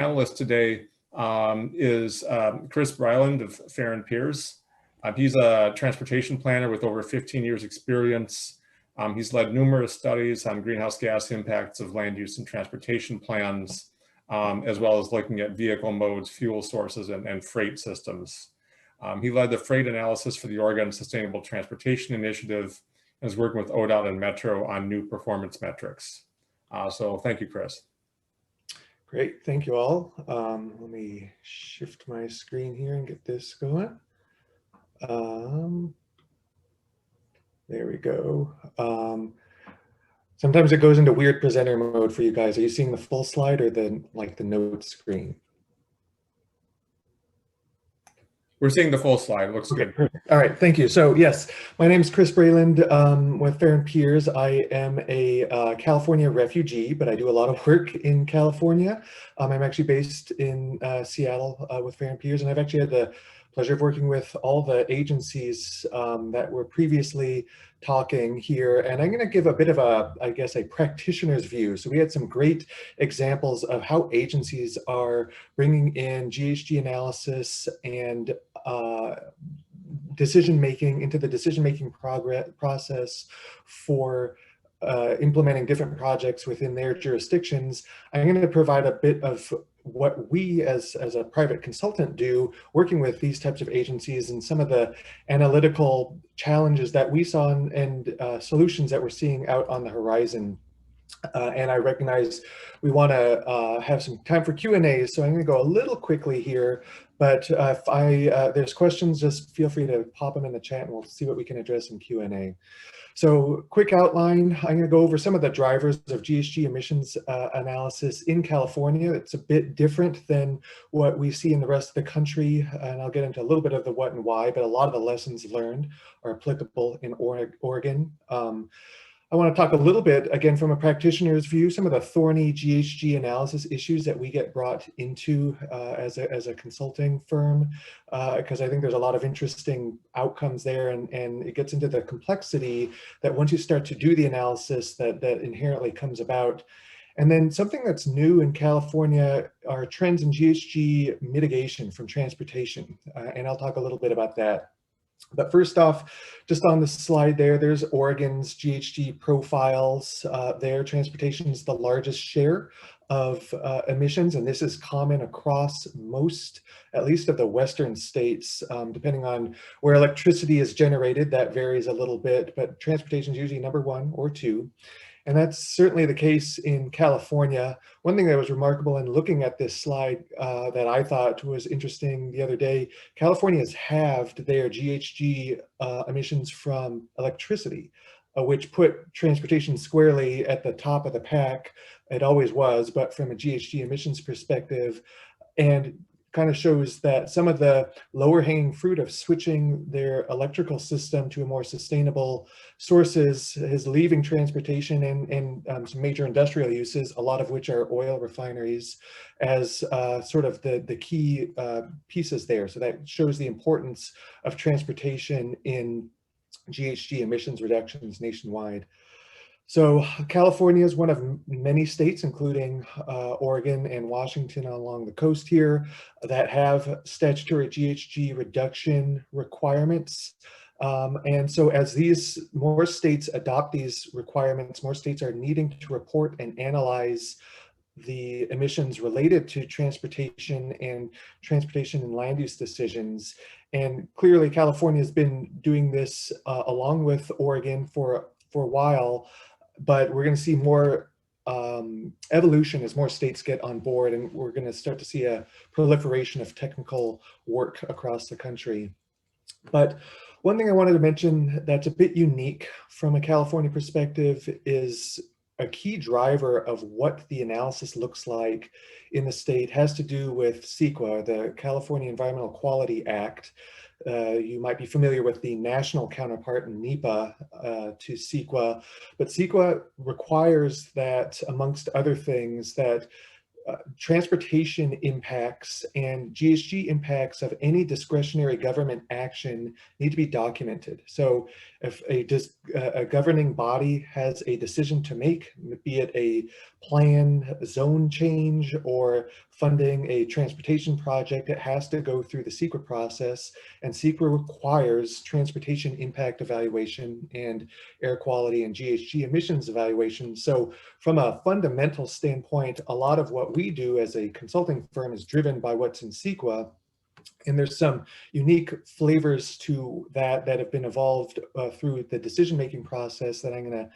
panelist today is Chris Bryland of Fehr and Peers. He's a transportation planner with over 15 years experience. He's led numerous studies on greenhouse gas impacts of land use and transportation plans, as well as looking at vehicle modes, fuel sources, and freight systems. He led the freight analysis for the Oregon Sustainable Transportation Initiative and is working with ODOT and Metro on new performance metrics. So thank you, Chris. Great, thank you all. Let me shift my screen here and get this going. There we go. Sometimes it goes into weird presenter mode for you guys. Are you seeing the full slide or the notes screen? We're seeing the full slide. It looks good. Perfect. All right, thank you. So yes, my name is Chris Bryland with Fehr and Peers. I am a California refugee, but I do a lot of work in California. I'm actually based in Seattle with Fehr and Peers, and I've actually had the pleasure of working with all the agencies that were previously talking here. And I'm going to give a bit of a, I guess, a practitioner's view. So we had some great examples of how agencies are bringing in GHG analysis and decision-making into the decision-making process for implementing different projects within their jurisdictions. I'm going to provide a bit of what we as a private consultant do working with these types of agencies and some of the analytical challenges that we saw and solutions that we're seeing out on the horizon. And I recognize we want to have some time for Q&A, so I'm going to go a little quickly here. But if there's questions, just feel free to pop them in the chat and we'll see what we can address in Q&A. So quick outline, I'm going to go over some of the drivers of GHG emissions analysis in California. It's a bit different than what we see in the rest of the country, and I'll get into a little bit of the what and why, but a lot of the lessons learned are applicable in Oregon. I want to talk a little bit, again, from a practitioner's view, some of the thorny GHG analysis issues that we get brought into as a consulting firm, because I think there's a lot of interesting outcomes there, and it gets into the complexity that once you start to do the analysis that inherently comes about. And then something that's new in California are trends in GHG mitigation from transportation, and I'll talk a little bit about that. But first off, just on the slide there's Oregon's GHG profiles. Their transportation is the largest share of emissions, and this is common across most, at least of the Western states, depending on where electricity is generated. That varies a little bit, but transportation is usually number 1 or 2. And that's certainly the case in California. One thing that was remarkable in looking at this slide that I thought was interesting the other day, California has halved their GHG emissions from electricity, which put transportation squarely at the top of the pack. It always was, but from a GHG emissions perspective, and kind of shows that some of the lower hanging fruit of switching their electrical system to a more sustainable sources is leaving transportation and some major industrial uses, a lot of which are oil refineries, as sort of the key pieces there. So that shows the importance of transportation in GHG emissions reductions nationwide. So California is one of many states, including Oregon and Washington along the coast here, that have statutory GHG reduction requirements. And so as more states adopt these requirements, more states are needing to report and analyze the emissions related to transportation and land use decisions. And clearly California has been doing this along with Oregon for a while. But we're going to see more evolution as more states get on board, and we're going to start to see a proliferation of technical work across the country. But one thing I wanted to mention that's a bit unique from a California perspective is a key driver of what the analysis looks like in the state has to do with CEQA, the California Environmental Quality Act. You might be familiar with the national counterpart, NEPA, to CEQA, but CEQA requires that, amongst other things, that transportation impacts and GHG impacts of any discretionary government action need to be documented. So If a governing body has a decision to make, be it a plan, zone change, or funding a transportation project, it has to go through the CEQA process, and CEQA requires transportation impact evaluation and air quality and GHG emissions evaluation. So from a fundamental standpoint, a lot of what we do as a consulting firm is driven by what's in CEQA. And there's some unique flavors to that that have been evolved through the decision-making process that I'm going to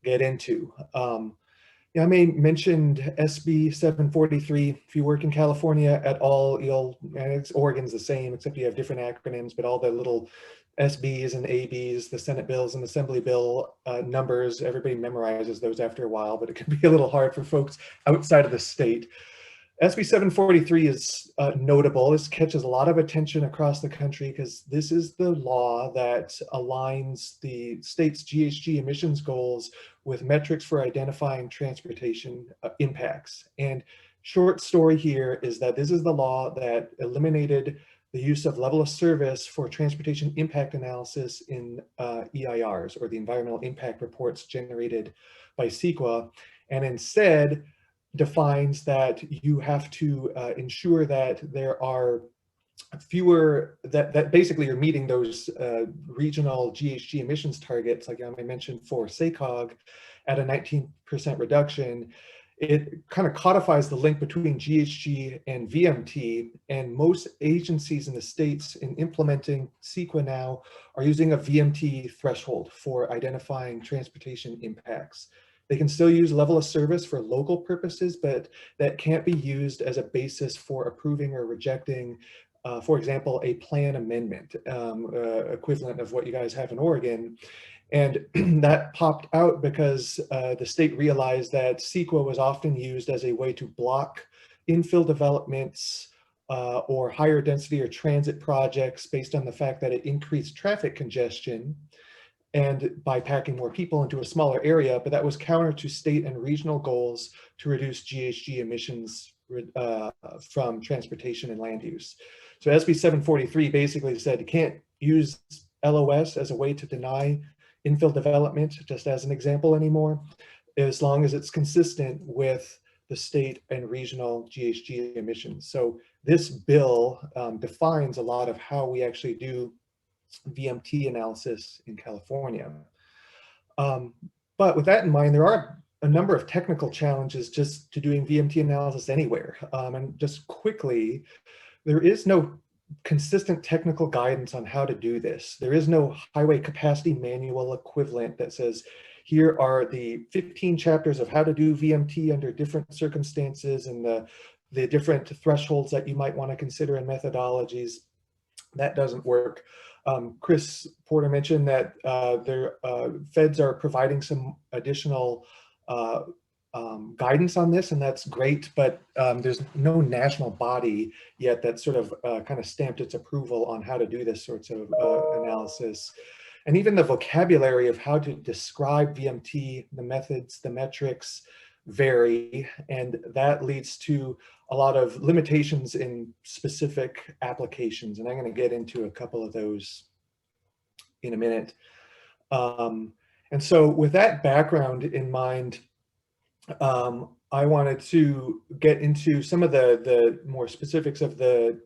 get into. Yeah, I may mentioned SB 743. If you work in California at all, and Oregon's the same, except you have different acronyms, but all the little SBs and ABs, the Senate bills and Assembly bill numbers, everybody memorizes those after a while, but it can be a little hard for folks outside of the state. SB 743 is notable. This catches a lot of attention across the country because this is the law that aligns the state's GHG emissions goals with metrics for identifying transportation impacts. And short story here is that this is the law that eliminated the use of level of service for transportation impact analysis in EIRs, or the environmental impact reports generated by CEQA, and instead defines that you have to ensure that there are fewer, that basically you're meeting those regional GHG emissions targets, like I mentioned for SACOG, at a 19% reduction. It kind of codifies the link between GHG and VMT, and most agencies in the states in implementing CEQA now are using a VMT threshold for identifying transportation impacts. They can still use level of service for local purposes, but that can't be used as a basis for approving or rejecting, for example, a plan amendment, equivalent of what you guys have in Oregon. And that popped out because the state realized that CEQA was often used as a way to block infill developments or higher density or transit projects based on the fact that it increased traffic congestion and by packing more people into a smaller area, but that was counter to state and regional goals to reduce GHG emissions from transportation and land use. So SB 743 basically said you can't use LOS as a way to deny infill development, just as an example, anymore, as long as it's consistent with the state and regional GHG emissions. So this bill defines a lot of how we actually do VMT analysis in California. But with that in mind, there are a number of technical challenges just to doing VMT analysis anywhere. And just quickly, there is no consistent technical guidance on how to do this. There is no highway capacity manual equivalent that says, here are the 15 chapters of how to do VMT under different circumstances and the different thresholds that you might want to consider in methodologies. That doesn't work. Chris Porter mentioned that feds are providing some additional guidance on this, and that's great, but there's no national body yet that sort of kind of stamped its approval on how to do this sorts of analysis. And even the vocabulary of how to describe VMT, the methods, the metrics vary, and that leads to a lot of limitations in specific applications. And I'm going to get into a couple of those in a minute. And so with that background in mind, I wanted to get into some of the more specifics of the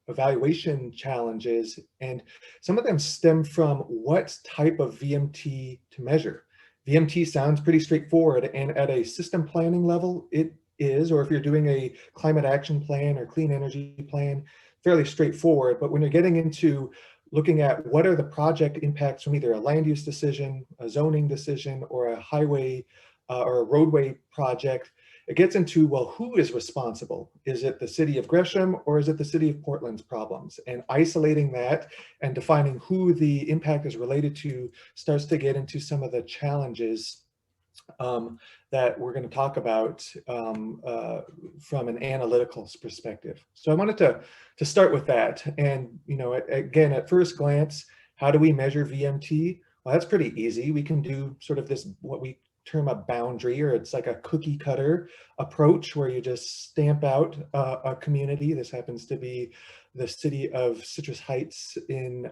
evaluation challenges, and some of them stem from what type of VMT to measure. VMT sounds pretty straightforward, and at a system planning level, it is, or if you're doing a climate action plan or clean energy plan, fairly straightforward. But when you're getting into looking at what are the project impacts from either a land use decision, a zoning decision, or a highway or a roadway project, it gets into, well, who is responsible? Is it the city of Gresham or is it the city of Portland's problems? And isolating that and defining who the impact is related to starts to get into some of the challenges that we're going to talk about from an analytical perspective. So I wanted to start with that. And, you know, again, at first glance, how do we measure VMT? Well, that's pretty easy. We can do sort of this, what we term a boundary, or it's like a cookie cutter approach where you just stamp out a community. This happens to be the city of Citrus Heights in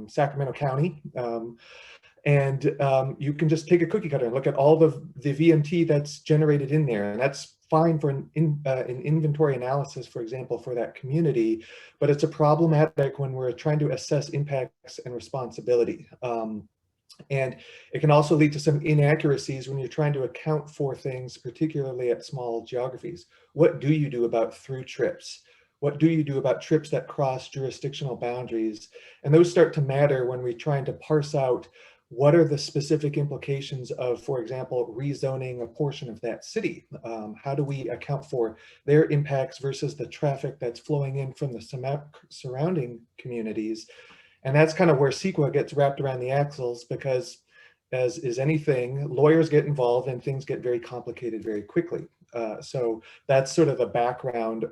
Sacramento County. You can just take a cookie cutter and look at all the VMT that's generated in there. And that's fine for an inventory analysis, for example, for that community, but it's a problematic when we're trying to assess impacts and responsibility. And it can also lead to some inaccuracies when you're trying to account for things, particularly at small geographies. What do you do about through trips? What do you do about trips that cross jurisdictional boundaries? And those start to matter when we're trying to parse out what are the specific implications of, for example, rezoning a portion of that city? How do we account for their impacts versus the traffic that's flowing in from the surrounding communities? And that's kind of where CEQA gets wrapped around the axles, because as is anything, lawyers get involved and things get very complicated very quickly. So that's sort of the background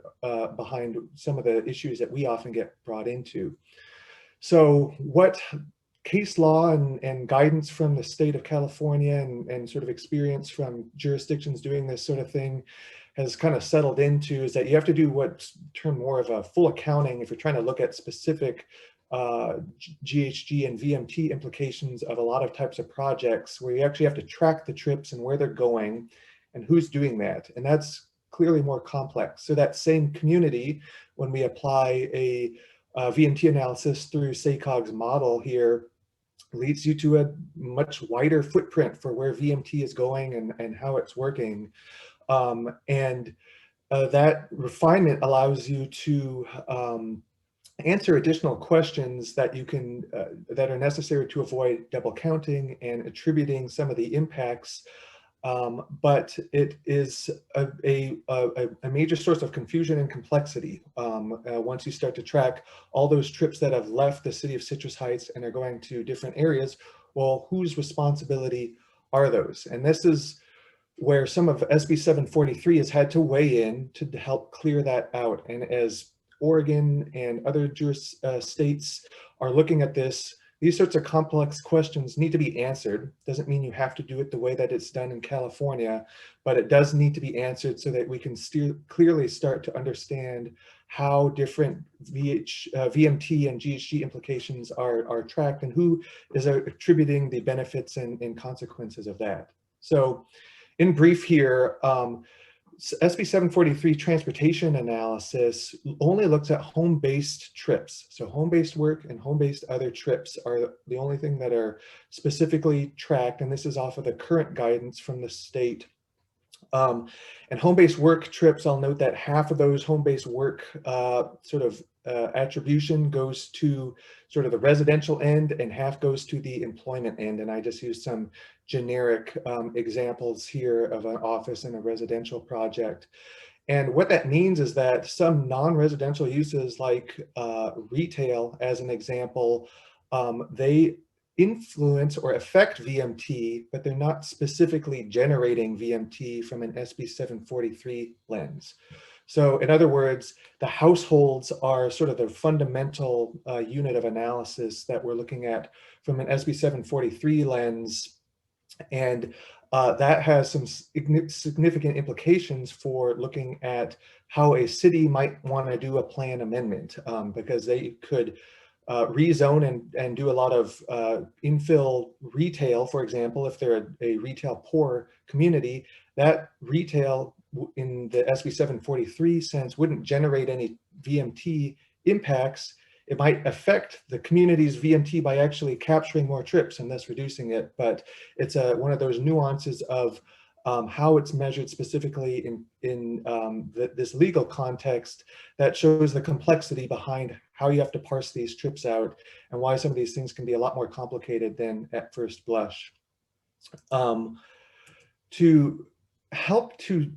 behind some of the issues that we often get brought into. So what case law and guidance from the state of California and sort of experience from jurisdictions doing this sort of thing has kind of settled into is that you have to do what's termed more of a full accounting if you're trying to look at specific GHG and VMT implications of a lot of types of projects, where you actually have to track the trips and where they're going and who's doing that. And that's clearly more complex. So that same community, when we apply a VMT analysis through SACOG's model here, leads you to a much wider footprint for where VMT is going and how it's working. That refinement allows you to answer additional questions that you can that are necessary to avoid double counting and attributing some of the impacts. But it is a major source of confusion and complexity once you start to track all those trips that have left the city of Citrus Heights and are going to different areas. Well, whose responsibility are those? And this is where some of SB 743 has had to weigh in to help clear that out. And as Oregon and other states are looking at this, these sorts of complex questions need to be answered. Doesn't mean you have to do it the way that it's done in California, but it does need to be answered so that we can clearly start to understand how different VMT and GHG implications are tracked and who is attributing the benefits and consequences of that. So in brief here, SB 743 transportation analysis only looks at home-based trips. So home-based work and home-based other trips are the only thing that are specifically tracked. And this is off of the current guidance from the state. And home-based work trips, I'll note that half of those home-based work attribution goes to sort of the residential end and half goes to the employment end. And I just used some generic examples here of an office and a residential project. And what that means is that some non-residential uses like retail, as an example, they influence or affect VMT, but they're not specifically generating VMT from an SB 743 lens. So in other words, the households are sort of the fundamental unit of analysis that we're looking at from an SB 743 lens. And that has some significant implications for looking at how a city might want to do a plan amendment, because they could rezone and do a lot of infill retail, for example. If they're a retail poor community, that retail in the SB 743 sense wouldn't generate any VMT impacts. It might affect the community's VMT by actually capturing more trips and thus reducing it. But it's one of those nuances of how it's measured specifically in this legal context that shows the complexity behind how you have to parse these trips out and why some of these things can be a lot more complicated than at first blush. To help to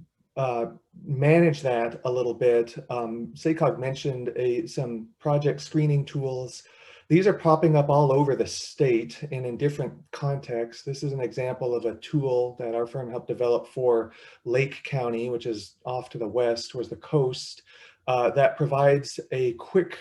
manage that a little bit, SACOG mentioned some project screening tools. These are popping up all over the state and in different contexts. This is an example of a tool that our firm helped develop for Lake County, which is off to the west towards the coast, that provides a quick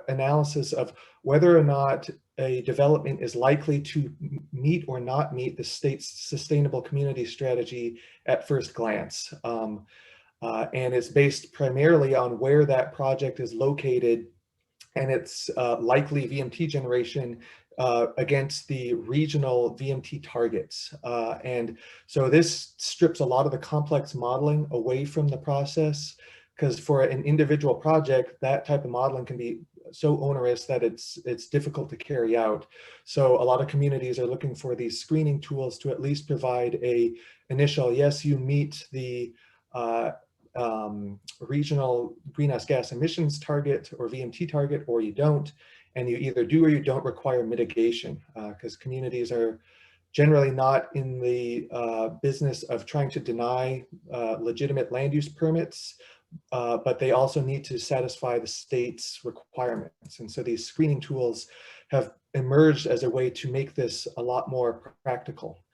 analysis of whether or not a development is likely to meet or not meet the state's sustainable community strategy at first glance. And it's based primarily on where that project is located and its likely VMT generation against the regional VMT targets. And so this strips a lot of the complex modeling away from the process, because for an individual project, that type of modeling can be so onerous that it's difficult to carry out. So a lot of communities are looking for these screening tools to at least provide a initial, yes, you meet the regional greenhouse gas emissions target or VMT target, or you don't, and you either do or you don't require mitigation, because communities are generally not in the business of trying to deny legitimate land use permits, but they also need to satisfy the state's requirements. And so these screening tools have emerged as a way to make this a lot more practical.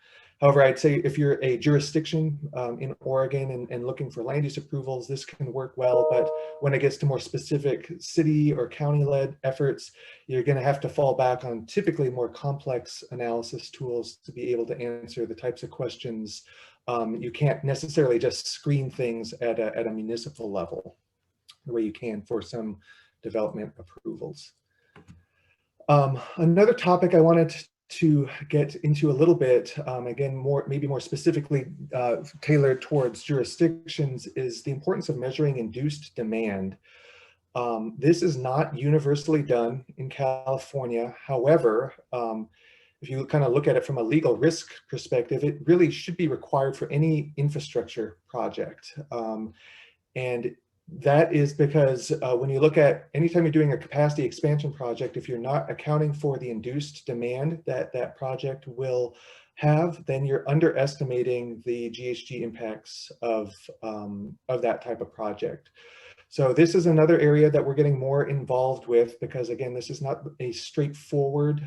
However, I'd say if you're a jurisdiction in Oregon and looking for land use approvals, this can work well. But when it gets to more specific city or county-led efforts, you're going to have to fall back on typically more complex analysis tools to be able to answer the types of questions. You can't necessarily just screen things at a municipal level the way you can for some development approvals. Another topic I wanted to get into a little bit, again, maybe more specifically tailored towards jurisdictions, is the importance of measuring induced demand. This is not universally done in California. However, if you kind of look at it from a legal risk perspective, it really should be required for any infrastructure project. And that is because when you look at anytime you're doing a capacity expansion project, if you're not accounting for the induced demand that that project will have, then you're underestimating the GHG impacts of that type of project. So this is another area that we're getting more involved with, because again, this is not a straightforward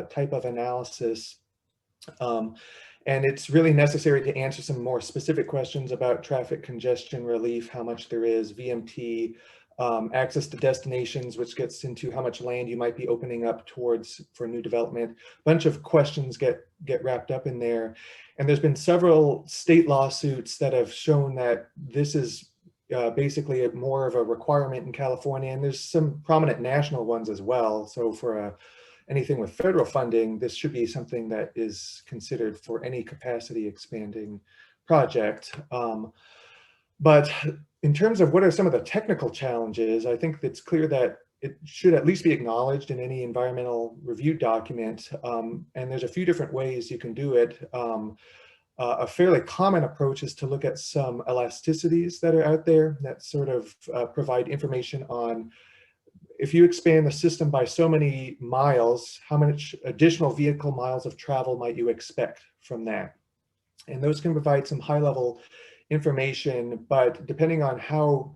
type of analysis. And it's really necessary to answer some more specific questions about traffic congestion relief, how much there is, VMT, access to destinations, which gets into how much land you might be opening up towards for new development. A bunch of questions get wrapped up in there. And there's been several state lawsuits that have shown that this is basically more of a requirement in California, and there's some prominent national ones as well. So for anything with federal funding, this should be something that is considered for any capacity expanding project. But in terms of what are some of the technical challenges, I think it's clear that it should at least be acknowledged in any environmental review document. And there's a few different ways you can do it. A fairly common approach is to look at some elasticities that are out there that sort of provide information on, if you expand the system by so many miles, how much additional vehicle miles of travel might you expect from that? And those can provide some high level information, but depending on how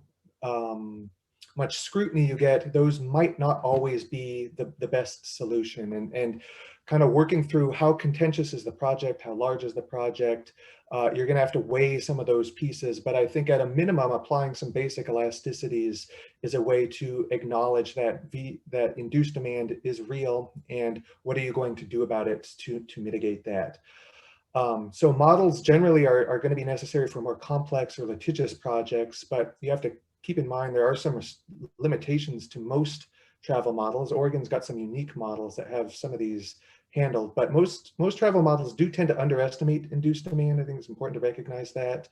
much scrutiny you get, those might not always be the best solution. And kind of working through how contentious is the project, how large is the project, you're going to have to weigh some of those pieces. But I think at a minimum, applying some basic elasticities is a way to acknowledge that that induced demand is real, and what are you going to do about it to mitigate that. So models generally are going to be necessary for more complex or litigious projects, but you have to keep in mind there are some limitations to most travel models. Oregon's got some unique models that have some of these handled, but most travel models do tend to underestimate induced demand. I think it's important to recognize that.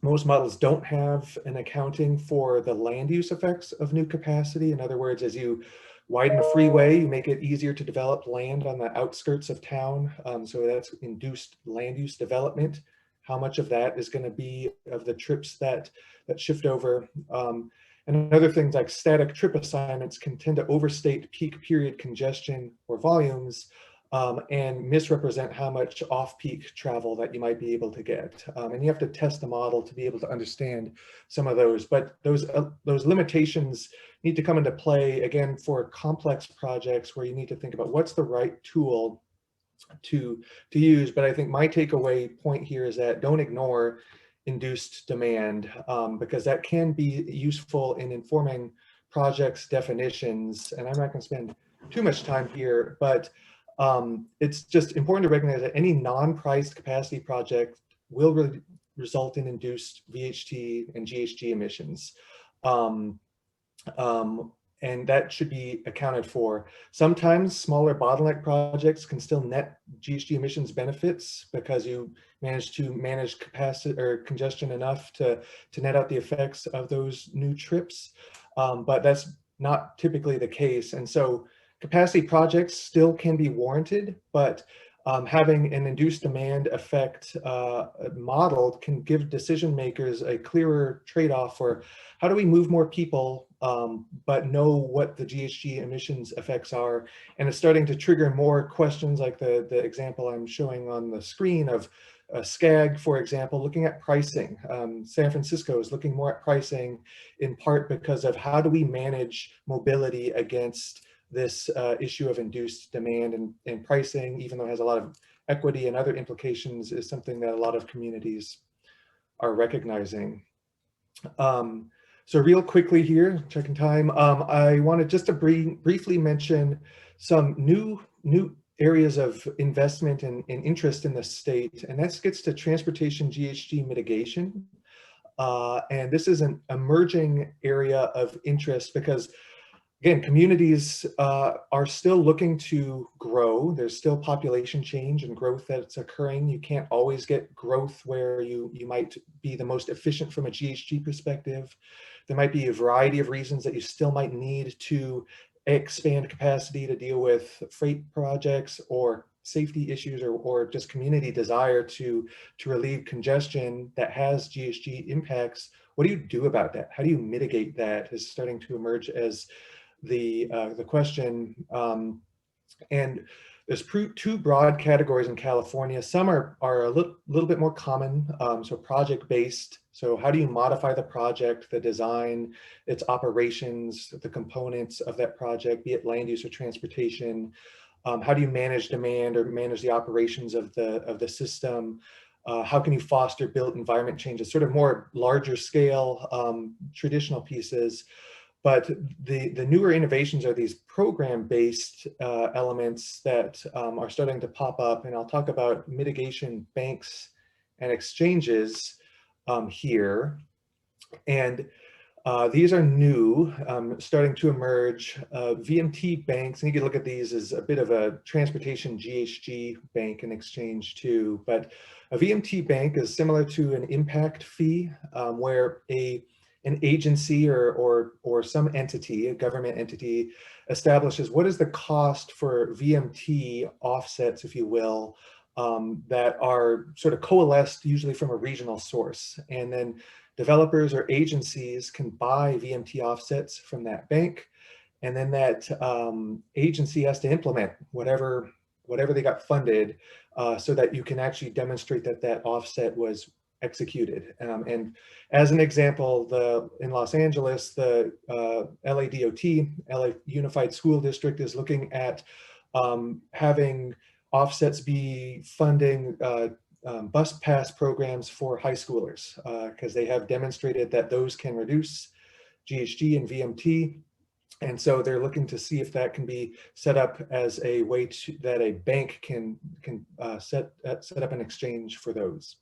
Most models don't have an accounting for the land use effects of new capacity. In other words, as you widen a freeway, you make it easier to develop land on the outskirts of town. So that's induced land use development. How much of that is going to be of the trips that shift over? And other things like static trip assignments can tend to overstate peak period congestion or volumes and misrepresent how much off-peak travel that you might be able to get. And you have to test the model to be able to understand some of those. But those limitations need to come into play, again, for complex projects where you need to think about what's the right tool to use. But I think my takeaway point here is that don't ignore induced demand, because that can be useful in informing projects definitions. And I'm not going to spend too much time here, but it's just important to recognize that any non-priced capacity project will result in induced VHT and GHG emissions. Um, and that should be accounted for. Sometimes smaller bottleneck projects can still net GHG emissions benefits because you manage to manage capacity or congestion enough to net out the effects of those new trips. But that's not typically the case. And so capacity projects still can be warranted, but having an induced demand effect modeled can give decision makers a clearer trade-off for how do we move more people, but know what the GHG emissions effects are. And it's starting to trigger more questions like the example I'm showing on the screen of SCAG, for example, looking at pricing. San Francisco is looking more at pricing in part because of how do we manage mobility against this issue of induced demand, and pricing, even though it has a lot of equity and other implications, is something that a lot of communities are recognizing. So real quickly here, checking time, I wanted just to briefly mention some new areas of investment and interest in the state, and that gets to transportation GHG mitigation. And this is an emerging area of interest because, again, communities are still looking to grow. There's still population change and growth that's occurring. You can't always get growth where you might be the most efficient from a GHG perspective. There might be a variety of reasons that you still might need to expand capacity to deal with freight projects or safety issues, or just community desire to relieve congestion that has GHG impacts. What do you do about that? How do you mitigate that is starting to emerge as the question. And there's two broad categories in California. Some are a little bit more common, so project-based. So how do you modify the project, the design, its operations, the components of that project, be it land use or transportation? How do you manage demand or manage the operations of the system? How can you foster built environment changes, sort of more larger scale traditional pieces? But the newer innovations are these program-based elements that are starting to pop up. And I'll talk about mitigation banks and exchanges here. And these are new, starting to emerge. VMT banks, and you can look at these as a bit of a transportation GHG bank and exchange too. But a VMT bank is similar to an impact fee, where an agency or some entity, a government entity, establishes what is the cost for VMT offsets, if you will, that are sort of coalesced usually from a regional source. And then developers or agencies can buy VMT offsets from that bank. And then that agency has to implement whatever they got funded so that you can actually demonstrate that that offset was executed. And as an example, in Los Angeles, the LADOT, LA Unified School District, is looking at having offsets be funding bus pass programs for high schoolers because they have demonstrated that those can reduce GHG and VMT. And so they're looking to see if that can be set up as a way that a bank can set up an exchange for those.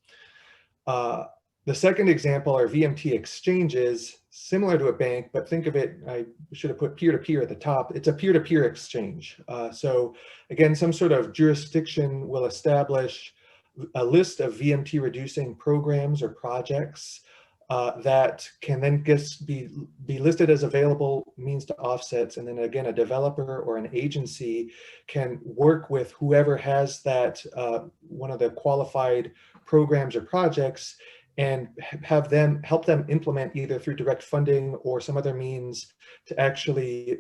The second example are VMT exchanges, similar to a bank, but think of it, I should have put peer-to-peer at the top. It's a peer-to-peer exchange. So again, some sort of jurisdiction will establish a list of VMT reducing programs or projects that can then be listed as available means to offsets. And then again, a developer or an agency can work with whoever has that one of the qualified programs or projects and have them help them implement either through direct funding or some other means to actually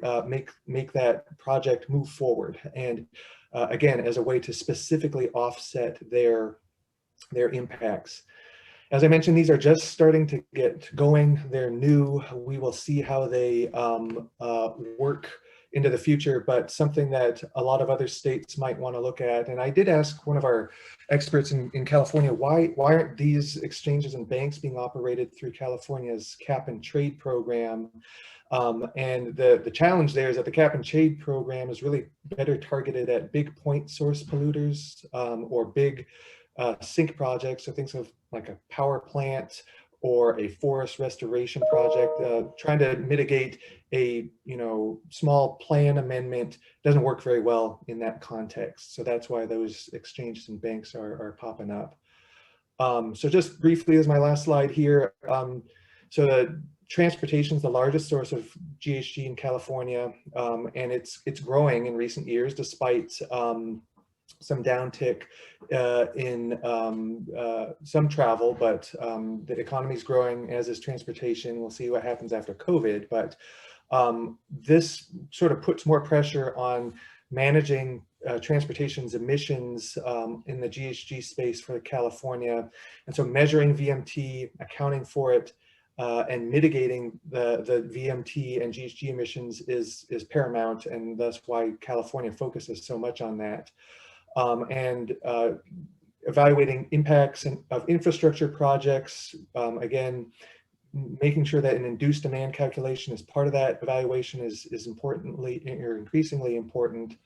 make that project move forward. And again, as a way to specifically offset their impacts. As I mentioned, these are just starting to get going. They're new. We will see how they work into the future, but something that a lot of other states might want to look at. And I did ask one of our experts in California, why aren't these exchanges and banks being operated through California's cap and trade program? And the challenge there is that the cap and trade program is really better targeted at big point source polluters, or big sink projects. So things of like a power plant or a forest restoration project, trying to mitigate a small plan amendment doesn't work very well in that context. So that's why those exchanges and banks are popping up. So just briefly as my last slide here, so the transportation is the largest source of GHG in California, and it's growing in recent years despite some downtick in some travel, but the economy is growing, as is transportation. We'll see what happens after COVID, but this sort of puts more pressure on managing transportation's emissions in the GHG space for California. And so measuring VMT, accounting for it, and mitigating the VMT and GHG emissions is paramount, and that's why California focuses so much on that. And evaluating impacts of infrastructure projects, again, making sure that an induced demand calculation is part of that evaluation is importantly or increasingly important.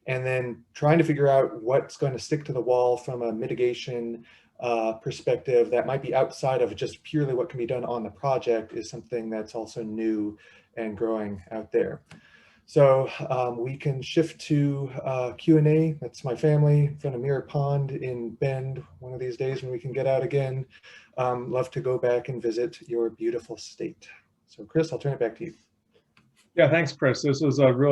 And then trying to figure out what's going to stick to the wall from a mitigation perspective that might be outside of just purely what can be done on the project is something that's also new and growing out there. So we can shift to Q&A. That's my family in front of Mirror Pond in Bend. One of these days when we can get out again, love to go back and visit your beautiful state. So Chris, I'll turn it back to you. Yeah, thanks, Chris. This was a really